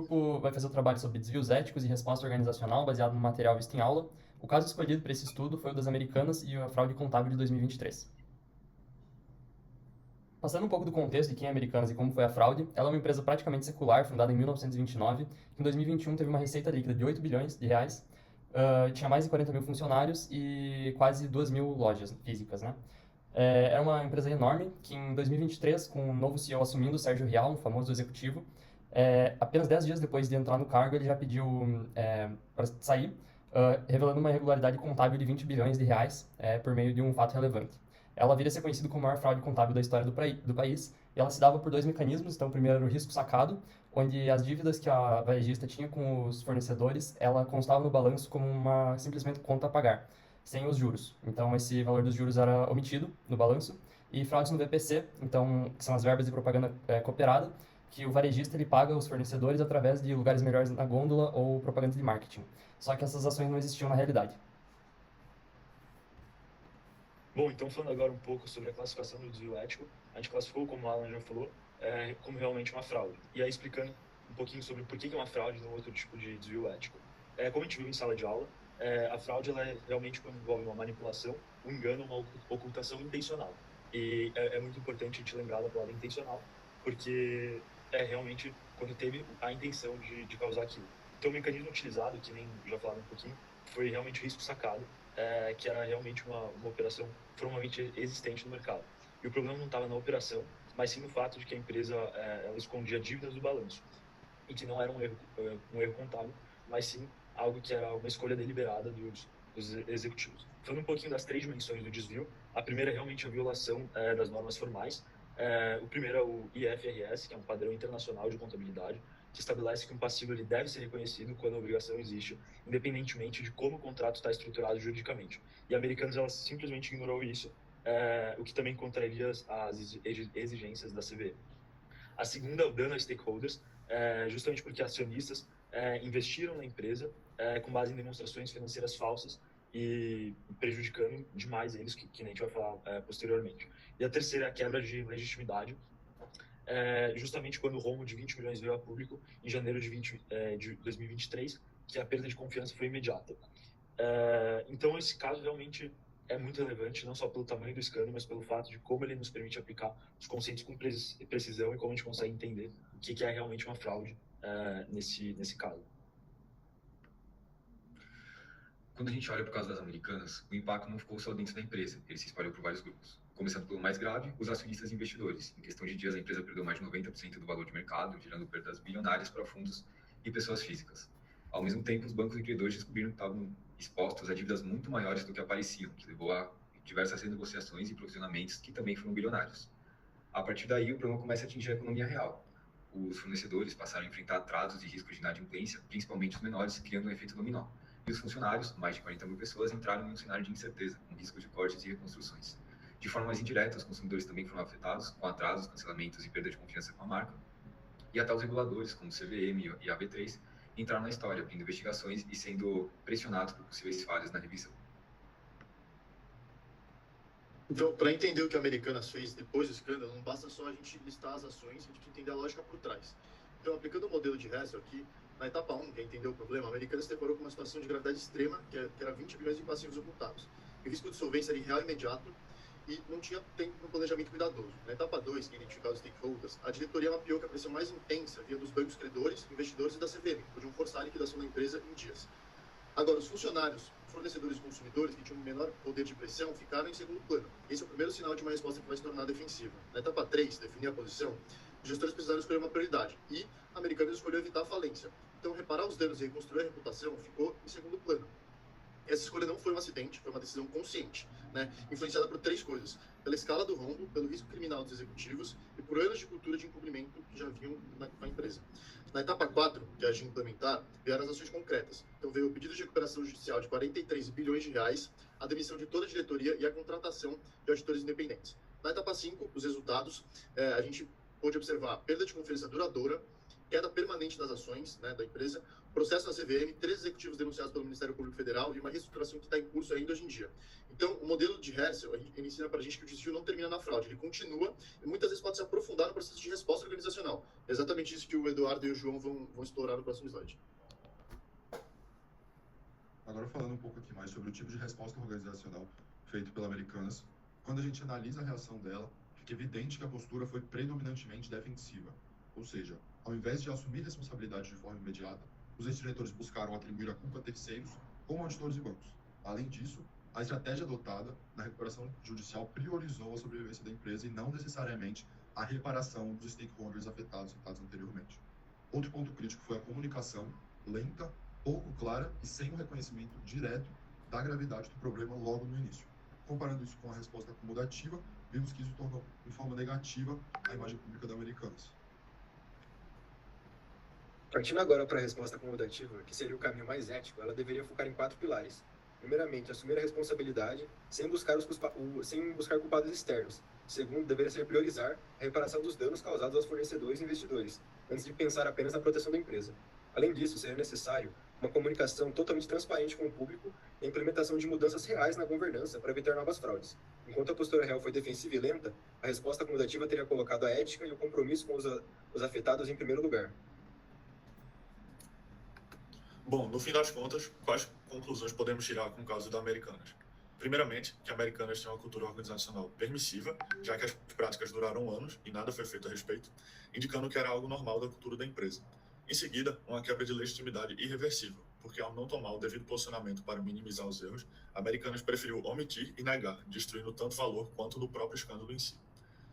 grupo vai fazer o trabalho sobre desvios éticos e resposta organizacional baseado no material visto em aula. O caso escolhido para esse estudo foi o das Americanas e a fraude contábil de 2023. Passando um pouco do contexto de quem é Americanas e como foi a fraude, ela é uma empresa praticamente secular, fundada em 1929, que em 2021 teve uma receita líquida de 8 bilhões de reais, tinha mais de 40 mil funcionários e quase 2 mil lojas físicas, né? Era uma empresa enorme que em 2023, com o novo CEO assumindo, o Sérgio Rial, um famoso executivo, apenas 10 dias depois de entrar no cargo, ele já pediu para sair, revelando uma irregularidade contábil de 20 bilhões de reais por meio de um fato relevante. Ela viria a ser conhecida como a maior fraude contábil da história do país, e ela se dava por dois mecanismos. Então, o primeiro era o risco sacado, onde as dívidas que a varejista tinha com os fornecedores, ela constava no balanço como uma simplesmente conta a pagar, sem os juros. Então, esse valor dos juros era omitido no balanço. E fraudes no VPC, então, que são as verbas de propaganda cooperada, que o varejista ele paga os fornecedores através de lugares melhores na gôndola ou propaganda de marketing. Só que essas ações não existiam na realidade. Bom, então falando agora um pouco sobre a classificação do desvio ético, a gente classificou, como o Alan já falou, como realmente uma fraude. E aí explicando um pouquinho sobre por que é uma fraude e não outro tipo de desvio ético. Como a gente viu em sala de aula, a fraude ela é realmente quando envolve uma manipulação, um engano, uma ocultação intencional. E é muito importante a gente lembrar da palavra intencional, porque é realmente quando teve a intenção de causar aquilo. Então o mecanismo utilizado, que nem já falaram um pouquinho, foi realmente risco sacado, que era realmente uma operação formalmente existente no mercado. E o problema não estava na operação, mas sim no fato de que a empresa ela escondia dívidas do balanço, e que não era um erro contábil, mas sim algo que era uma escolha deliberada dos executivos. Falando um pouquinho das três dimensões do desvio, a primeira é realmente a violação das normas formais. O primeiro é o IFRS, que é um padrão internacional de contabilidade, que estabelece que um passivo ele deve ser reconhecido quando a obrigação existe, independentemente de como o contrato está estruturado juridicamente. E a Americanas ela simplesmente ignorou isso, o que também contraria as exigências da CVM. A segunda é o dano a stakeholders, justamente porque acionistas investiram na empresa com base em demonstrações financeiras falsas e prejudicando demais eles, que nem a gente vai falar posteriormente. E a terceira é a quebra de legitimidade, justamente quando o rombo de 20 milhões veio a público em janeiro de 2023, que a perda de confiança foi imediata. Então, esse caso realmente é muito relevante, não só pelo tamanho do escândalo, mas pelo fato de como ele nos permite aplicar os conceitos com precisão e como a gente consegue entender o que é realmente uma fraude nesse caso. Quando a gente olha para o caso das Americanas, o impacto não ficou só dentro da empresa, ele se espalhou por vários grupos. Começando pelo mais grave, os acionistas e investidores. Em questão de dias, a empresa perdeu mais de 90% do valor de mercado, gerando perdas bilionárias para fundos e pessoas físicas. Ao mesmo tempo, os bancos e credores descobriram que estavam expostos a dívidas muito maiores do que apareciam, que levou a diversas renegociações e provisionamentos que também foram bilionários. A partir daí, o problema começa a atingir a economia real. Os fornecedores passaram a enfrentar atrasos e riscos de inadimplência, principalmente os menores, criando um efeito dominó. E os funcionários, mais de 40 mil pessoas, entraram em um cenário de incerteza, com risco de cortes e reconstruções. De forma mais indireta, os consumidores também foram afetados, com atrasos, cancelamentos e perda de confiança com a marca. E até os reguladores, como o CVM e a B3, entraram na história, abrindo investigações e sendo pressionados por possíveis falhas na revisão. Então, para entender o que a Americanas fez depois do escândalo, não basta só a gente listar as ações, a gente precisa entender a lógica por trás. Então, aplicando o modelo de Hessel aqui, na etapa 1, que é entender o problema, a Americanas se deparou com uma situação de gravidade extrema, que era 20 bilhões de passivos ocultados. E o risco de solvência era real imediato e não tinha tempo para um planejamento cuidadoso. Na etapa 2, que é identificar os stakeholders, a diretoria mapeou que a pressão mais intensa vinha dos bancos credores, investidores e da CVM, que podiam forçar a liquidação da empresa em dias. Agora, os funcionários, fornecedores e consumidores que tinham um menor poder de pressão ficaram em segundo plano. Esse é o primeiro sinal de uma resposta que vai se tornar defensiva. Na etapa 3, definir a posição, os gestores precisaram escolher uma prioridade e a Americanas escolheu evitar a falência. Então, reparar os danos e reconstruir a reputação ficou em segundo plano. Essa escolha não foi um acidente, foi uma decisão consciente, influenciada por três coisas: pela escala do rombo, pelo risco criminal dos executivos e por anos de cultura de encobrimento que já haviam na empresa. Na etapa 4, que é a de implementar, vieram as ações concretas. Então veio o pedido de recuperação judicial de 43 bilhões de reais, a demissão de toda a diretoria e a contratação de auditores independentes. Na etapa 5, os resultados, a gente pôde observar perda de confiança duradoura, queda permanente das ações, né, da empresa, processo na CVM, 3 executivos denunciados pelo Ministério Público Federal e uma reestruturação que está em curso ainda hoje em dia. Então, o modelo de Herzl ele ensina para a gente que o desvio não termina na fraude, ele continua e muitas vezes pode se aprofundar no processo de resposta organizacional. É exatamente isso que o Eduardo e o João vão explorar no próximo slide. Agora falando um pouco aqui mais sobre o tipo de resposta organizacional feito pela Americanas, quando a gente analisa a reação dela, fica evidente que a postura foi predominantemente defensiva. Ou seja, ao invés de assumir responsabilidade de forma imediata, os ex-diretores buscaram atribuir a culpa a terceiros, como auditores e bancos. Além disso, a estratégia adotada na recuperação judicial priorizou a sobrevivência da empresa e não necessariamente a reparação dos stakeholders afetados citados anteriormente. Outro ponto crítico foi a comunicação lenta, pouco clara e sem o reconhecimento direto da gravidade do problema logo no início. Comparando isso com a resposta acomodativa, vimos que isso tornou de forma negativa a imagem pública da Americanas. Partindo agora para a resposta acomodativa, que seria o caminho mais ético, ela deveria focar em 4 pilares. Primeiramente, assumir a responsabilidade sem buscar culpados externos. Segundo, deveria ser priorizar a reparação dos danos causados aos fornecedores e investidores, antes de pensar apenas na proteção da empresa. Além disso, seria necessário uma comunicação totalmente transparente com o público e a implementação de mudanças reais na governança para evitar novas fraudes. Enquanto a postura real foi defensiva e lenta, a resposta acomodativa teria colocado a ética e o compromisso com os afetados em primeiro lugar. Bom, no fim das contas, quais conclusões podemos tirar com o caso da Americanas? Primeiramente, que a Americanas tem uma cultura organizacional permissiva, já que as práticas duraram anos e nada foi feito a respeito, indicando que era algo normal da cultura da empresa. Em seguida, uma quebra de legitimidade irreversível, porque ao não tomar o devido posicionamento para minimizar os erros, a Americanas preferiu omitir e negar, destruindo tanto valor quanto no próprio escândalo em si.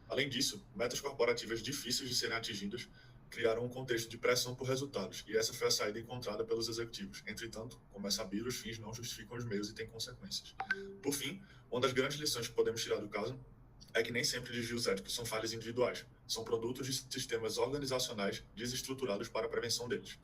Além disso, metas corporativas difíceis de serem atingidas criaram um contexto de pressão por resultados, e essa foi a saída encontrada pelos executivos. Entretanto, como é sabido, os fins não justificam os meios e têm consequências. Por fim, uma das grandes lições que podemos tirar do caso é que nem sempre desvios éticos são falhas individuais, são produtos de sistemas organizacionais desestruturados para a prevenção deles.